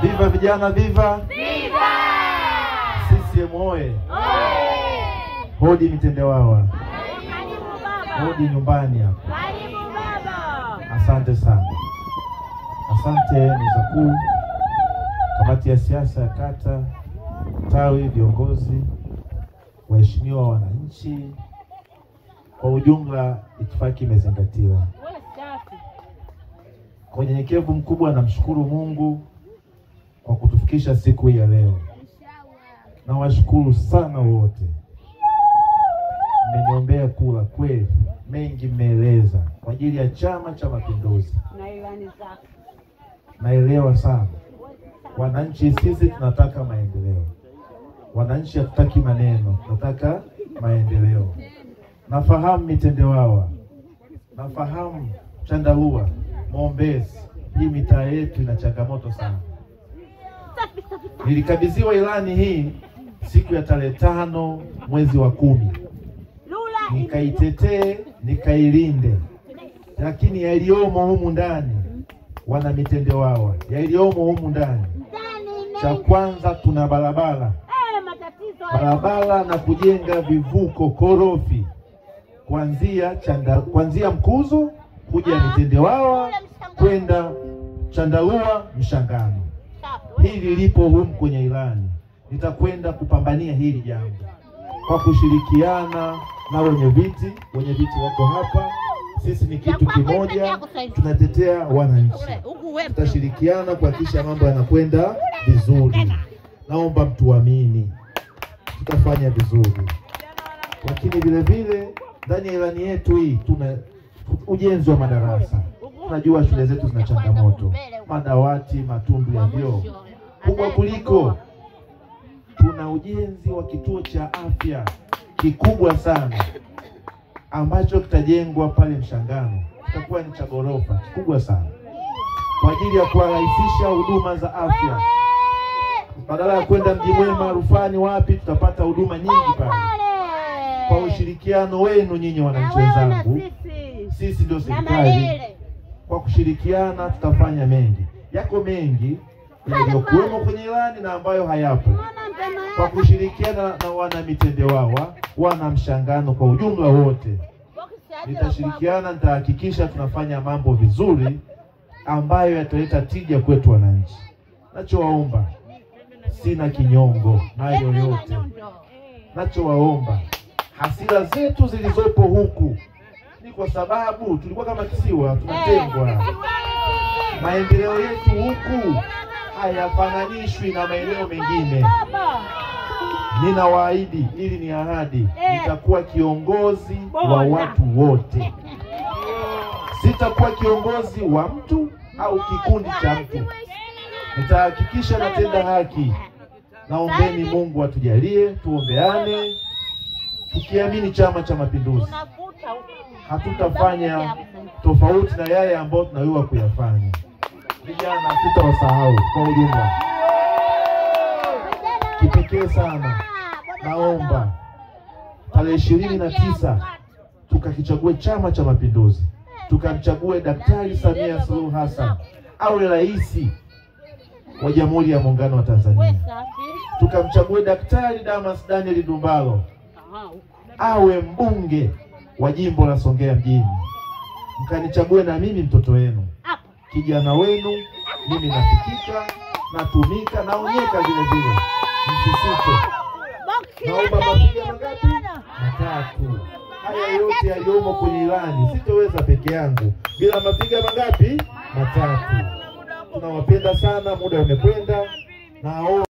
Viva vijana, viva! Viva! CCM oye! Hodi Mitendewawa. Hodi nyumbani hapa. Asante sana. Asante meza kuu, kamati ya siasa ya kata, tawi, viongozi, waheshimiwa wananchi. Kwa ujumla itifaki imezingatiwa. Kwa unyenyekevu mkubwa namshukuru Mungu kwa kutufikisha siku hii ya leo. Na washukuru sana wote. Mmeniombea kula kweli, mengi mmeeleza kwa ajili ya Chama cha Mapinduzi. Na ilani zake. Naelewa sana. Wananchi sisi tunataka maendeleo. Wananchi hatutaki maneno, tunataka maendeleo. Nafahamu Mitendewawa. Nafahamu Chandarua, Mwombezi. Hii mitaa yetu ina changamoto sana. Nilikabidhiwa ilani hii siku ya tarehe 5 mwezi wa 10. Nikaitetee, nikailinde. Lakini yaliyomo humu ndani, wana Mitendewawa, yaliyomo humu ndani, cha kwanza tuna barabara na kujenga vivuko korofi kuanzia Mkuzo kuja Mitendewawa kwenda Chandarua Mshangano. Hili lipo humu kwenye ilani. Nitakwenda kupambania hili jambo kwa kushirikiana na wenye viti wako hapa. Sisi ni kitu kimoja, tunatetea wananchi. Tutashirikiana kuhakikisha mambo yanakwenda vizuri. Naomba mtuamini, tutafanya vizuri. Lakini vile vile ndani ya ilani yetu hii tuna ujenzi wa madarasa. Tunajua shule zetu zina changamoto, madawati, matundu ya vyoo. Kubwa kuliko, tuna ujenzi wa kituo cha afya kikubwa sana ambacho kitajengwa pale Mshangano. Kitakuwa ni cha ghorofa kikubwa sana kwa ajili ya kuwarahisisha huduma za afya. Badala ya kwenda Mji Mwema, Rufani, wapi, tutapata huduma nyingi pale. Kwa ushirikiano wenu nyinyi wananchi wenzangu, sisi ndio serikali. Kwa kushirikiana tutafanya mengi. Yako mengi yaliyokuwemo kwenye ilani na ambayo hayapo. Kwa kushirikiana na wana Mitendewawa, wana Mshangano kwa ujumla wote, nitashirikiana, nitahakikisha tunafanya mambo vizuri ambayo yataleta tija kwetu wananchi. Nachowaomba, sina kinyongo na yoyote. Nachowaomba, hasira zetu zilizopo huku ni kwa sababu tulikuwa kama kisiwa tunatengwa. Maendeleo yetu huku hayafananishwi na maeneo mengine. Ninawaahidi, ili ni ahadi, nitakuwa kiongozi wa watu wote. Sitakuwa kiongozi wa mtu au kikundi cha mtu. Nitahakikisha natenda haki. Naombeni Mungu atujalie, tuombeane. Tukiamini Chama cha Mapinduzi, hatutafanya tofauti na yale ambayo tunayua kuyafanya. Vijana sitawasahau kwa ujumla. Kipekee sana naomba tarehe 29 tukakichague Chama cha Mapinduzi. Tukamchague Daktari Samia Suluhu Hassan awe rais wa Jamhuri ya Muungano wa Tanzania. Tukamchague Daktari Damas Daniel Ndumbaro awe mbunge wa jimbo la Songea mjini. Mkanichague na mimi mtoto wenu, kijana wenu. Mimi nafikika, natumika, naonyeka vile vile. Msisite. Naomba mapiga mangapi? 3. Haya yote yaliyomo kwenye ilani sitoweza peke yangu bila mapiga mangapi? 3. Tunawapenda sana, muda umekwenda.